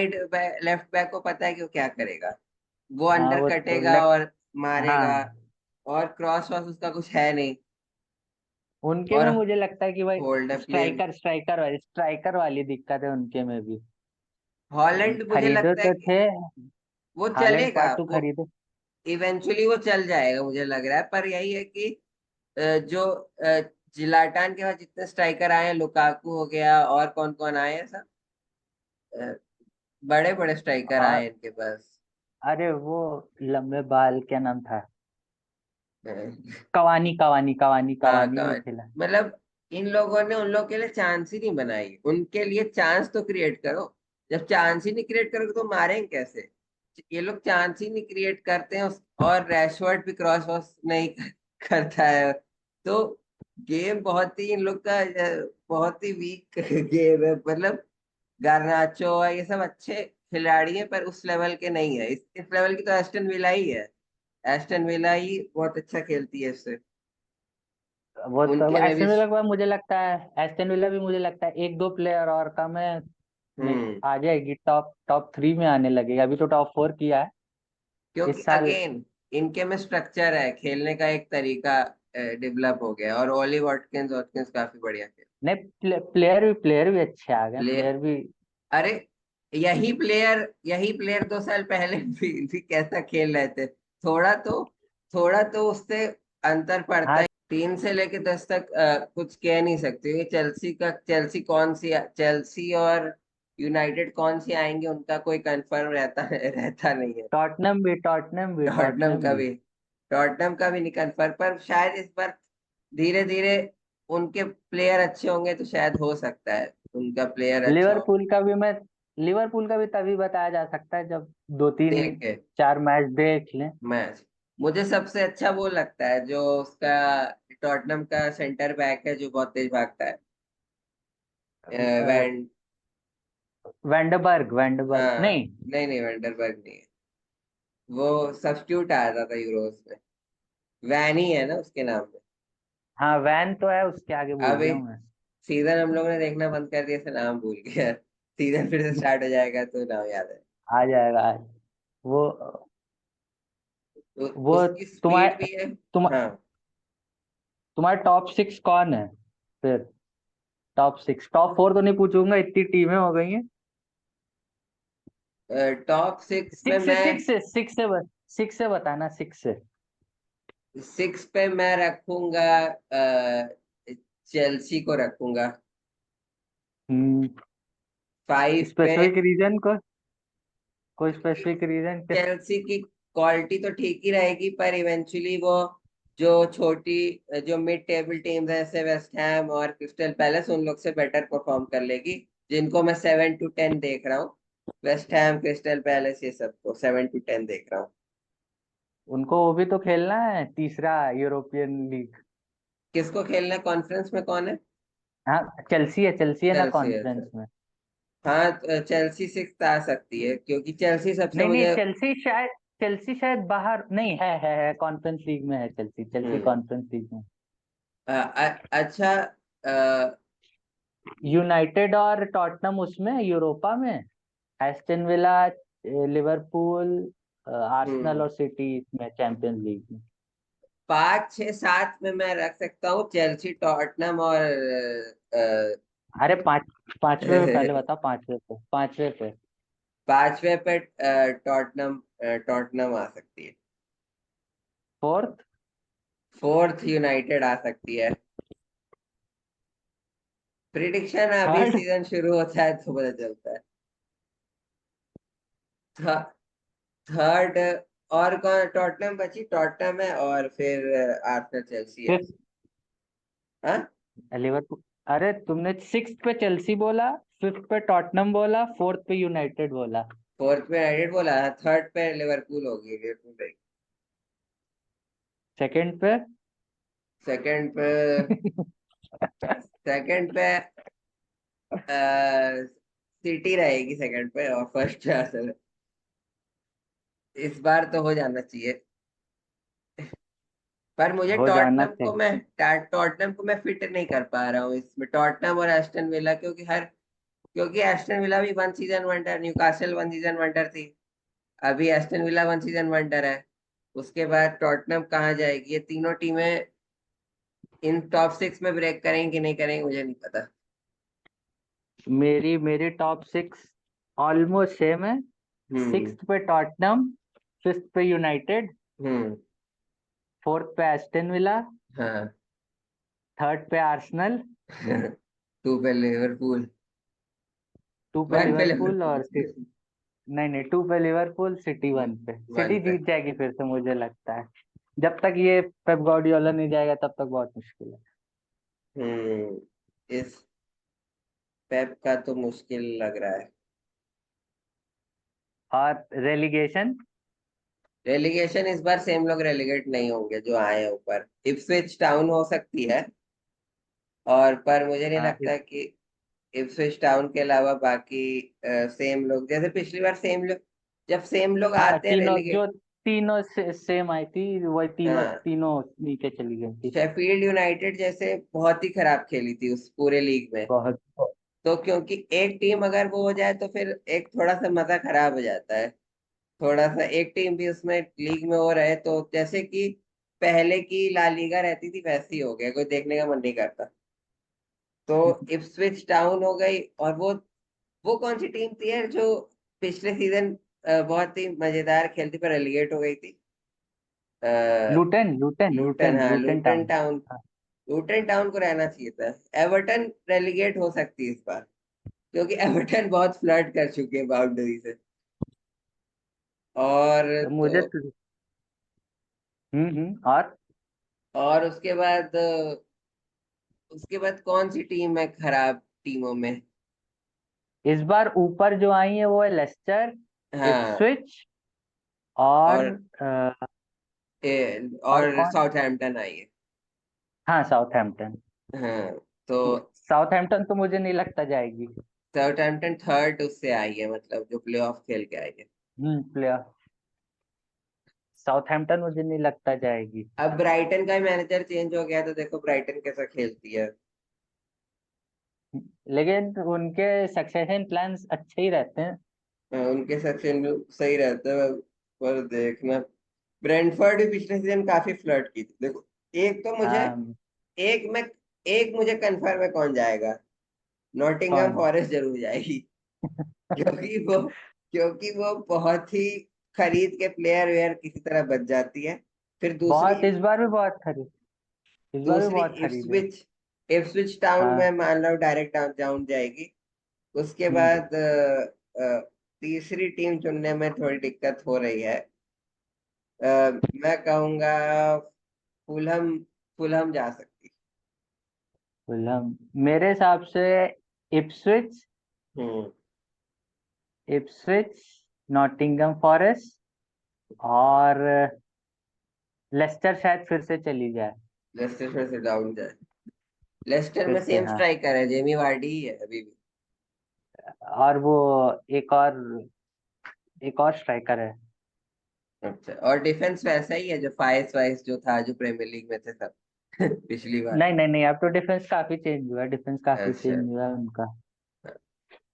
लेफ्ट बैक को पता है कि वो क्या करेगा। वो हाँ, अंडर वो तो कटेगा और हाँ, मारेगा, और क्रॉस वॉस उसका कुछ है नहीं, उनके और में मुझे लगता है कि भाई होल्ड अप प्ले। स्ट्राइकर वाली दिक्कत है उनके में भी। हॉलैंड मुझे खरीदो लगता है तो कि थे, वो हालैंड चलेगा, पार्ट 2 वो खरीदो। इवेंचुअली वो चल जाएगा मुझे लग रहा है, पर यही है कि जो जिलाटान के बाद जितने स्ट्राइकर आए हैं, लुकाकू हो गया, और कौन कौन आए हैं सब, बड़े बड़े स्ट्राइकर आए और हैं इनके पास। अरे वो लंबे बाल, क्या नाम था? अ, हाँ, कवानी भी कौन, खेला। मतलब इन लोगों ने उन लोगों के लिए चांस ही नहीं बनाई, उनके लिए चांस तो क्रिएट करो। जब चांस ही नहीं क्रिएट करोगे तो मारेंगे कैसे? ये लोग चांस ही नहीं क्रिएट करते हैं, और रैशवर्ड भी क्रॉस वॉस नहीं करता है, तो गेम बहुत ही इन लोग का बहुत ही वीक गेम है, मतलब गार्नाचो ये सब अच्छे खिलाड़ी है पर उस लेवल के नहीं है। इस लेवल की तो एस्टन विला ही है। एस्टन विला ही बहुत अच्छा खेलती है इससे। वो तो उनके में भी। एस्टन विला के बाद मुझे लगता है एस्टन विला भी मुझे लगता है एक दो प्लेयर और कम है, नहीं हम्म। आ जाएगी, टॉप 3 में आने लगेगी। अभी तो टॉप 4 किया है क्योंकि इस साल। अगेन इनके में स्ट्रक्चर है, खेलने का एक तरीका डेवलप हो गया। और ओली वॉटकिंस वॉटकिंस काफी बढ़िया खेल। नहीं प्लेयर भी अच्छे आ गए, प्ले प्लेयर भी। अरे यही प्लेयर 2 साल पहले भी कैसा खेल रहे थे। थोड़ा तो उससे अंतर पड़ता हाँ है। 3 से लेके 10 तक कुछ कह नहीं सकते क्योंकि चेल्सी और यूनाइटेड कौन सी आएंगे उनका कोई कंफर्म रहता नहीं है। टॉटनम टॉटनम का भी। भी टॉटनम का भी नहीं कंफर्म, पर शायद इस बार धीरे धीरे उनके प्लेयर अच्छे होंगे तो शायद हो सकता है उनका प्लेयर अच्छा हो। लिवरपूल का भी मैं लिवरपूल का भी तभी बताया जा सकता है जब दो तीन देख के चार मैच देख लें। मैच मुझे सबसे अच्छा वो लगता है जो उसका टॉटनम का सेंटर बैक है जो बहुत तेज भागता है। वैन वैंडरबर्ग हाँ। नहीं। नहीं नहीं, वेंडरबर्ग नहीं है। वो सब्स्टिट्यूट आया था यूरोस में। वैन ही है ना उसके नाम में। हाँ वैन तो है, उसके आगे भूल अभी गया हूँ मैं। सीजन हम लोग ने देखना बंद कर दिया से नाम भूल गया। सीजन फिर से स्टार्ट हो जाएगा तो नाम याद है। आ जाएगा आज। वो तो वो उसकी स्पीड तुम्हारे भी है। तुम हाँ। तुम्हारे टॉप 6 कौन है फिर? टॉप 4 तो नहीं पूछूंगा, इतनी टीमें हो गई हैं। टॉप 6 में सिक्स से मैं सिक्स से सिक्स से बस 6 से बताना, 6 से। 6 पे मैं रखूंगा चेल्सी को रखूंगा। 5 पे स्पेसिफिक रीजन कोई स्पेसिफिक रीजन किस? चेल्सी की क्वालिटी तो ठीक ही रहेगी पर इवेंचुअली वो जो छोटी जो मिड टेबल टीम्स हैं जैसे वेस्ट हैम और क्रिस्टल पैलेस उन लोग से बेटर परफॉर्म कर लेगी। जिनको मैं 7 to 10 देख रहा हूँ। वेस्ट हैम क्रिस्टल पैलेस ये सबको 7 to 10 देख रहा हूँ। उनको वो भी तो खेलना है, तीसरा यूरोपियन लीग। किसको खेलना है कॉन्फ्रेंस में कौन है? हाँ चेल्सी है ना चेल्सी है कॉन्फ्रेंस सर। में। हाँ, चेल्सी 6 आ सकती है क्योंकि चेल्सी सबसे नहीं नहीं, मुझे। चेल्सी शायद बाहर नहीं है कॉन्फ्रेंस लीग में है, चेल्सी हम्म। कॉन्फ्रेंस लीग में। अच्छा। अ, यूनाइटेड और टॉटनम उसमें यूरोपा में, एस्टन विला, लिवरपूल, आर्सेनल हम्म। और सिटी इसमें चैंपियंस लीग में। 5 6 7 में मैं रख सकता हूँ चेल्सी टॉटनम और अरे पांचवे पे पहले बताओ, पांचवे पे। 5वें पे टॉटनम टॉटनम आ सकती है। फोर्थ। 4th यूनाइटेड आ सकती है। प्रिडिक्शन अभी थर्ड। सीजन शुरू होता है तो पता चलता है। 3rd और कौन? टॉटनम बची, टॉटनम है और फिर आर्सेनल चेल्सी है। फिफ्थ हाँ। लिवरपूल। अरे तुमने 6 पे चेल्सी बोला, 5th पे टॉटनम बोला, 4th पे यूनाइटेड बोला। 4th पे यूनाइटेड बोला, 3rd पे लिवरपूल होगी, लिवरपूल। सेकंड पे सेकंड पे सेकंड पे सिटी रहेगी सेकंड पे और फर्स्ट पे आर्सेनल। इस बार तो हो जाना चाहिए। पर मुझे हो जाना चाहिए। टॉटनम को मैं फिट नहीं कर पा रहा हूँ इसमें, टॉटनम और एस्टन विला, क्योंकि एस्टन विला भी 1 season wonder, Newcastle 1 season wonder थी। अभी एस्टन विला 1 सीजन वंडर है। उसके बाद टॉटनम कहाँ जाएगी? ये तीनों टीमें इन टॉप 6 में ब्रेक करेंगी कि नहीं करेंगी मुझे नहीं पता। मेरी टॉप 6 ऑलमोस्ट सेम है। हम्म। 6th पे टॉटनम, 5th पे यूनाइटेड, हम्म। 4th पे एस्टन विला, हाँ। 3rd पे आर्सेनल, 2 पे लिवरपूल। 2 पे 1 पे लिवरपूल और लिवरपूल। नहीं नहीं, 2 पे लिवरपूल, सिटी 1 पे। 1 सिटी पे। जीत जाएगी फिर से मुझे लगता है। जब तक ये पेप गार्डियोला नहीं जाएगा तब तक बहुत मुश्किल है। हम्म। इस पेप का तो मुश्किल लग रहा है। और रेलीगेशन। रेलीगेशन इस बार सेम लोग रेलीगेट नहीं होंगे जो आए हैं ऊपर। इप्सविच टाउन हो सकती है। और पर मुझे नहीं हाँ लगता कि इप्सविच टाउन के अलावा बाकी सेम लोग, जैसे पिछली बार सेम लोग, जब सेम लोग हाँ आते हैं तीनों जो रेलीगेट। तीनों सेम आई थी, वही तीनों हाँ, तीनों नीचे चली गई थी। शेफील्ड यूनाइटेड जैसे बहुत ही खराब खेली थी उस पूरे लीग में। बहुत। तो क्योंकि एक टीम अगर वो हो जाए तो फिर एक थोड़ा सा मजा खराब हो जाता है। थोड़ा सा एक टीम भी उसमें लीग में हो रहे तो जैसे कि पहले की ला लीगा रहती थी वैसी हो गया, कोई देखने का मन नहीं करता। तो इप्सविच टाउन हो गई, और वो कौन सी टीम थी यार जो पिछले सीजन बहुत ही मजेदार खेलती पर रेलीगेट हो गई थी? लूटन लूटन लूटन, लूटन हाँ लूटन लूटन टाउन। टाउन। हाँ, लूटन टाउन को रहना चाहिए था। एवर्टन रेलीगेट हो सकती है इस बार, क्योंकि एवर्टन बहुत फ्लर्ट कर चुकी है बाउंड्री से। और तो मुझे तो तो और और उसके बाद कौन सी टीम है खराब टीमों में? इस बार ऊपर जो आई है वो है लेस्टर, हाँ, इप्सविच और और और और कौन। साउथहैम्पटन आई है। हाँ साउथहैम्पटन। हाँ, तो साउथहैम्पटन तो मुझे नहीं लगता जाएगी। साउथहैम्पटन थर्ड उससे आई है, मतलब जो प्लेऑफ खेल के आई है। प्लेयर। साउथहैम्पटन मुझे नहीं लगता जाएगी। अब ब्राइटन का मैनेजर चेंज हो गया तो देखो ब्राइटन कैसा खेलती है। लेकिन उनके सक्सेशन प्लान्स अच्छे ही रहते हैं। उनके सक्सेस सही रहता है, पर देखना, ब्रेंटफोर्ड भी पिछले सीजन काफी फ्लर्ट की थी देखो। एक तो मुझे हाँ। एक में एक मुझे कंफर्म है कौन जाएगा। नॉटिंघम कौन। फॉरेस्ट जरूर जाएगी। क्योंकि वो क्योंकि वो बहुत ही खरीद के प्लेयर वेयर किसी तरह बच जाती है। फिर दूसरी बहुत, इस बार भी बहुत खरीद, इस बार भी दूसरी बहुत खरीदे। इप्सविच इप्सविच टाउन में हाँ। मान लो डायरेक्ट डाउन डाउन जाएगी। उसके हम्म बाद तीसरी टीम चुनने में थोड़ी दिक्कत हो रही है। मैं कहूंगा फुलहम फुलहम जा सकती। फुलहम मेरे हिसाब से इप्सविच, हम्म। इप्सविच, नॉटिंघम फॉरेस्ट और लेस्टर शायद फिर से चली जाए। लेस्टर फिर से डाउन जाए। लेस्टर फिर में से सेम हाँ। स्ट्राइकर है, जेमी वार्डी ही है अभी भी। और वो एक और एक और स्ट्राइकर है। अच्छा, और डिफेंस वैसा ही है जो फाइस वाइस जो था जो प्रीमियर लीग में थे सब पिछली बार। नहीं नहीं नहीं, अब तो डिफेंस काफी चेंज हुआ है, डिफेंस काफी अच्छा, चेंज हुआ है उनका।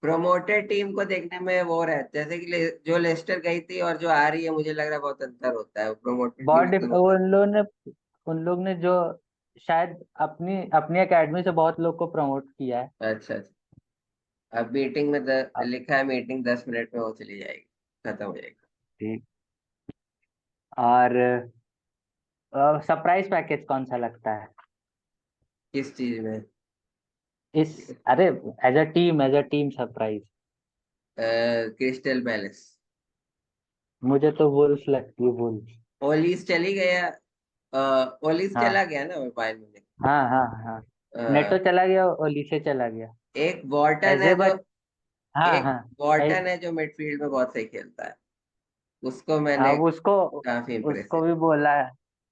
प्रोमोटेड टीम को देखने में वो रहता है, जैसे कि जो लेस्टर गई थी और जो आ रही है, मुझे लग रहा है बहुत अंतर होता है प्रोमोटेड टीम दोनों में। उन लोग ने जो शायद अपनी अपनी एकेडमी से बहुत लोग को प्रमोट किया है। अच्छा अच्छा। अब मीटिंग में अब लिखा है मीटिंग 10 मिनट में वो चली जाएगी, खत्म हो जाएगी। ठीक। और सरप्राइज पैकेज कौन सा लगता है किस चीज में? इस, अरे as a team surprise. Crystal Palace. मुझे तो वुल्फ लगती है, वुल्फ। ओलीज चली गया। ओलीज चला हाँ गया ना बायर्न म्यूनिख। हाँ हाँ हाँ। नेटो चला गया, ओलिसे चला गया। एक वॉर्टन है एजे जो बट। हाँ एक हाँ। वॉर्टन है जो मिडफील्ड में बहुत सही खेलता है। उसको मैंने अब उसको काफी उसको इम्प्रेसिव। भी बोला है।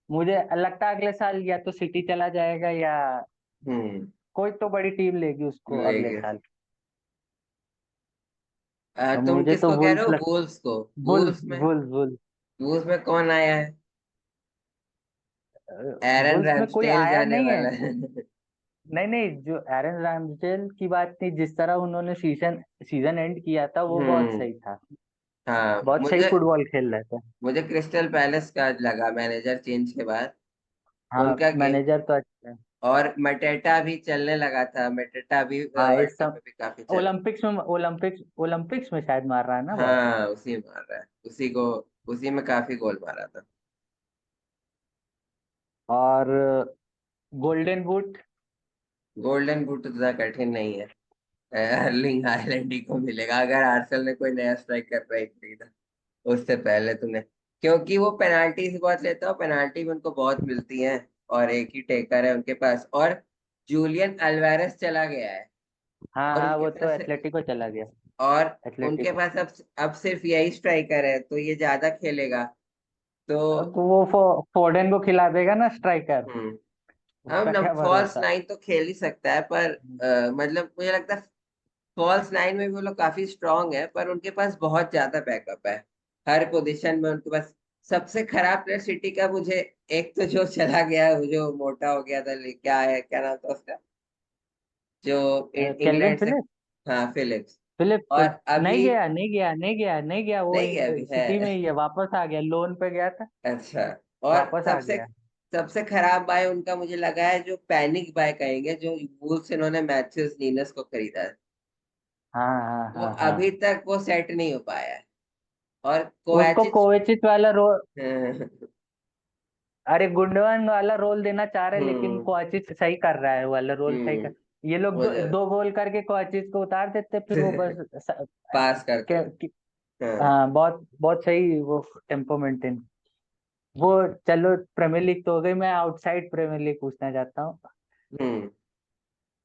मुझे लगता है अगले साल या तो सिटी चला जाएगा या हम्म। कोई तो बड़ी टीम लेगी उसको अगले लेगे। साल। तो तुम मुझे तो किसको कह रहे वुल्फ हो, लग वुल्व्स को? वुल्फ वुल्व्स में वुल्फ वुल्फ वुल्व्स में कौन आया है? एरन वुल्फ में कोई रैम्सडेल आया जाने नहीं है। वाला है। नहीं नहीं, जो एरन रामस्डेल की बात नहीं, जिस तरह उन्होंने सीजन सीजन एंड किया था वो बहुत हम्म। सही था। हाँ, बहुत सही मुझे फुटबॉल खेल रहे थे। मुझे क्रिस्टल पैलेस का लगा मैनेजर चेंज के बाद हाँ उनका गेम। मैनेजर तो अच्छा है। और मटेटा भी चलने लगा था, मटेटा भी हाँ वर्ल्ड इस कप सब में भी काफी चला। ओलंपिक्स में शायद मार रहा है ना बहुत। हाँ, उसी मार रहा है, उसी में काफी गोल मारा था। और गोल्डन बूट। गोल्डन बूट तो ज्यादा कठिन नहीं है। अर्लिंग हाइलैंड ही को मिलेगा अगर आर्सेनल ने कोई नया स्ट्राइकर खरीदा उससे पहले तुम्हें, क्योंकि वो पेनाल्टी से बहुत लेता है, पेनाल्टी में उनको बहुत मिलती हैं। और एक ही टेकर है उनके पास, और जूलियन अल्वारेस चला गया है। हाँ और हाँ, उनके वो तो पास एथलेटिको चला गया। और उनके एथलेटिको। पास अब सिर्फ यही स्ट्राइकर है, तो ये ज्यादा खेलेगा। तो अब वो फोर्डन को खिला देगा ना स्ट्राइकर। हम्म। उसका हम क्या फॉल्स भरोसा। नाइन तो खेल ही सकता है, पर मतलब मुझे लगता है फॉल्स नाइन में भी वो लोग काफी स्ट्रांग है, पर उनके पास बहुत ज्यादा बैकअप है हर पोजीशन में उनके पास। सबसे खराब प्लेयर सिटी का मुझे, एक तो जो चला गया, वो जो मोटा हो गया था, क्या है, क्या नाम था उसका, जो केल्विन इंग्लैंड से। फिलिप। हाँ, फिलिप्स। फिलिप और नहीं अभी गया, नहीं गया, नहीं गया, नहीं गया, वो नहीं गया, अभी है। सिटी में ही है, वापस आ गया, लोन पे गया था, अच्छा। और वापस आ सबसे गया। सबसे खराब बाय उनका मुझे लगा है, जो पैनिक बाय कहेंगे, जो वूल्स से इन्होंने मैथ्यूस नीनस को खरीदा है, हाँ हाँ वो हाँ हाँ। अभी तक वो सेट नहीं हो पाया है। और उनको कोवाचिच। कोवेचिच वाला रोल, हम्म। अरे गुंडवन वाला रोल देना चाह रहे हैं, लेकिन हम्म। कोवाचिच सही कर रहा है, वाला रोल सही कर। ये लोग वो जो दो गोल करके कोवाचिच को उतार देते, फिर वो बस पास करते के, हैं। के, हाँ। हाँ, बहुत बहुत सही वो टेम्पो मेंटेन। वो चलो, प्रीमियर लीग तो हो गई, मैं आउटसाइड प्रीमियर लीग पूछना चाहता हूँ। हम्म।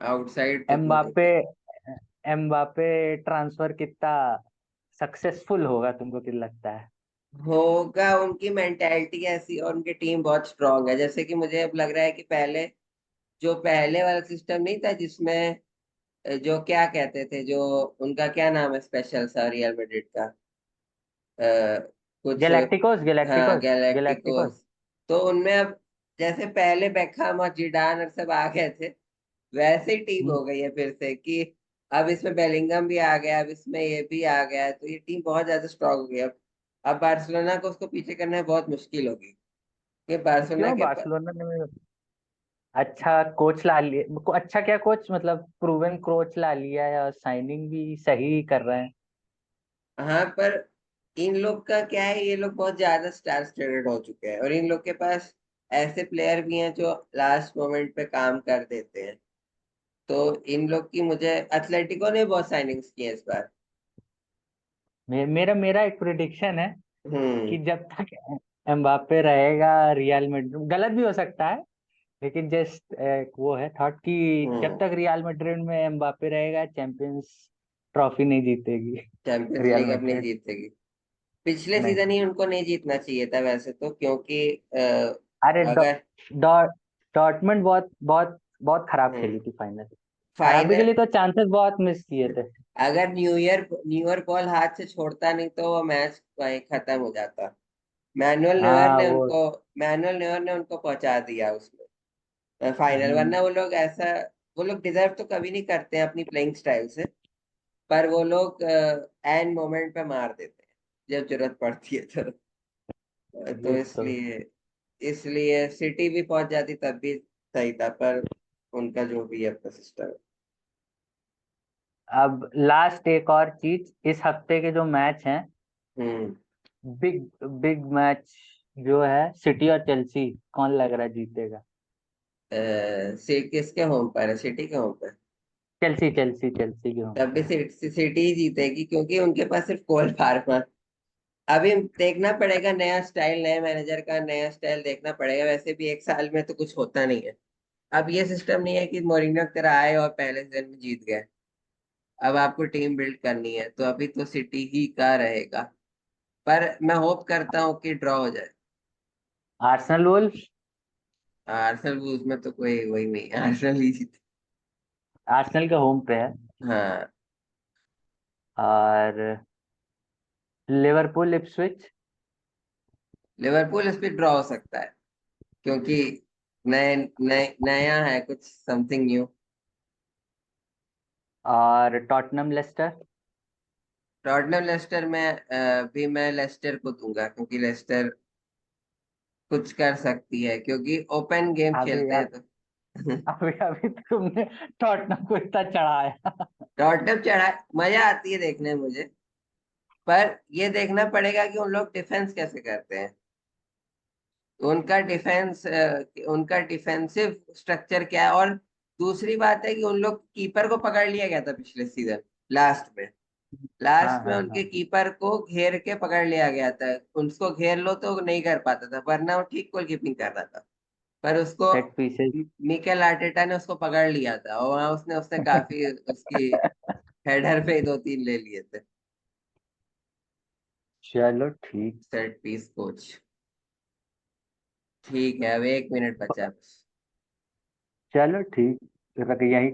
आउटसाइड तो तू एम्बापे, देखे। एम्बापे ट्रांसफर कितना सक्सेसफुल होगा तुमको क्या लगता है? होगा, उनकी मेंटेलिटी ऐसी, और उनकी टीम बहुत स्ट्रांग है। जैसे कि मुझे अब लग रहा है कि पहले, जो पहले वाला सिस्टम नहीं था जिसमें, जो क्या कहते थे, जो उनका क्या नाम है स्पेशल सा रियल मैड्रिड का, कुछ। गैलेक्टिकोस, हाँ, गैलेक्टिकोस, गैलेक्टिकोस। गैलेक्टिकोस। तो उनमें अब, जैसे पहले बेकहम और जिडान और सब आ गए थे, वैसे ही टीम हम्म। हो गई है फिर से, कि अब इसमें बेलिंगम भी आ गया, अब इसमें ये भी आ गया है, तो ये टीम बहुत ज्यादा स्ट्रांग हो गई है अब बार्सिलोना को उसको पीछे करना बहुत मुश्किल होगी, कि बार्सिलोना क्यों के बार्सिलोना ने अच्छा कोच ला लिया, अच्छा क्या कोच, मतलब प्रूवन कोच ला लिया है, और साइनिंग भी सही कर रहे हैं। हाँ, पर इन लोग का क्या है, ये लोग बहुत ज्यादा स्टार स्टडड हो चुके हैं, और इन लोग के पास ऐसे प्लेयर भी हैं जो लास्ट मोमेंट पे काम कर देते हैं। तो इन लोग की, मुझे एथलेटिको ने बहुत साइनिंग्स की है इस बार। मेरा मेरा एक प्रिडिक्शन है हम्म। कि जब तक एम्बापे रहेगा रियल मैड्रिड, गलत भी हो सकता है, लेकिन जस्ट वो है थॉट कि जब हम्म। तक रियल मैड्रिड में एम्बापे रहेगा, चैंपियंस ट्रॉफी नहीं जीतेगी चैंपियंस रियल लीग अब नहीं मैड्रिड। जीतेगी। पिछले नहीं। सीजन ही उनको नहीं जीतना चाहिए था वैसे तो, क्योंकि अरे अगर डॉर्टमुंड बहुत बहुत बहुत खराब खेली थी फाइनल। खराबी के फाइनल, लिए तो चांसेस बहुत मिस किए थे। अगर न्यू ईयर बॉल हाथ से छोड़ता नहीं तो वो मैच वहीं खत्म हो जाता। मैनुअल नोयर हाँ ने वो। उनको मैनुअल नोयर ने उनको पहुंचा दिया उसमें फाइनल, हम्म, वरना वो लोग ऐसा, वो लोग डिजर्व तो कभी नहीं करते हैं अपनी प्लेइंग स्टाइल से, पर वो लोग एंड मोमेंट पे मार देते हैं जब जरूरत पड़ती है तो ये तो। इसलिए इसलिए सिटी भी पहुंच जाती तब भी सही था, पर उनका जो भी है अपना सिस्टम है। अब लास्ट एक और चीज, इस हफ्ते के जो मैच हैं, हम्म। बिग बिग मैच जो है, सिटी और चेल्सी, कौन लग रहा है जीतेगा? किसके होम पर है, सिटी के होम पर। चेल्सी, चेल्सी, चेल्सी की होम तब भी पे। सिटी ही जीतेगी, क्योंकि उनके पास सिर्फ कोल फार्मर। अभी देखना पड़ेगा नया स्टाइल, नए मैनेजर का नया स्टाइल देखना पड़ेगा, वैसे भी एक साल में तो कुछ होता नहीं है। अब ये सिस्टम नहीं है कि मोरिन्यो की तरह आए और पहले सीजन में जीत गए। अब आपको टीम बिल्ड करनी है, तो अभी तो सिटी ही का रहेगा, पर मैं होप करता हूँ कि ड्रॉ हो जाए। Arsenal Wolves. आर्सेनल भी उसमें तो कोई वही नहीं, आर्सेनल ही जीते। आर्सेनल के होम पे है। हाँ। और लिवरपूल इप्सविच। लिवरपूल इस पे ड्रॉ हो सकता है, क्योंकि नए नए नया है, कुछ समथिंग न्यू। और टॉटनम लेस्टर। टॉटनहम लेस्टर में भी मैं लेस्टर को दूंगा, क्योंकि लेस्टर कुछ कर सकती है, क्योंकि ओपन गेम अभी खेलते हैं अब तो अभी अभी तुमने टॉटनम को इतना चढ़ाया। टॉटनहम चढ़ा, मजा आती है देखने में मुझे, पर ये देखना पड़ेगा कि उन लोग डिफेंस कैसे करते हैं, उनका डिफेंस, उनका डिफेंसिव स्ट्रक्चर क्या है। और दूसरी बात है कि उन लोग कीपर को पकड़ लिया गया था पिछले सीजन, लास्ट में। हाँ लास्ट में हाँ उनके हाँ। कीपर को घेर के पकड़ लिया गया था, उसको घेर लो तो नहीं कर पाता था, वरना वो ठीक गोलकीपिंग कर रहा था। पर उसको सेट पीसेस। मिकेल आर्टेटा ने उसको पकड़ लिया था, और वहां उसने उसने काफी उसकी हेडर पे 2-3 ले लिए थे। चलो ठीक। Set piece coach. ठीक है, अब 1 मिनट बचा बस। चलो ठीक, रख यही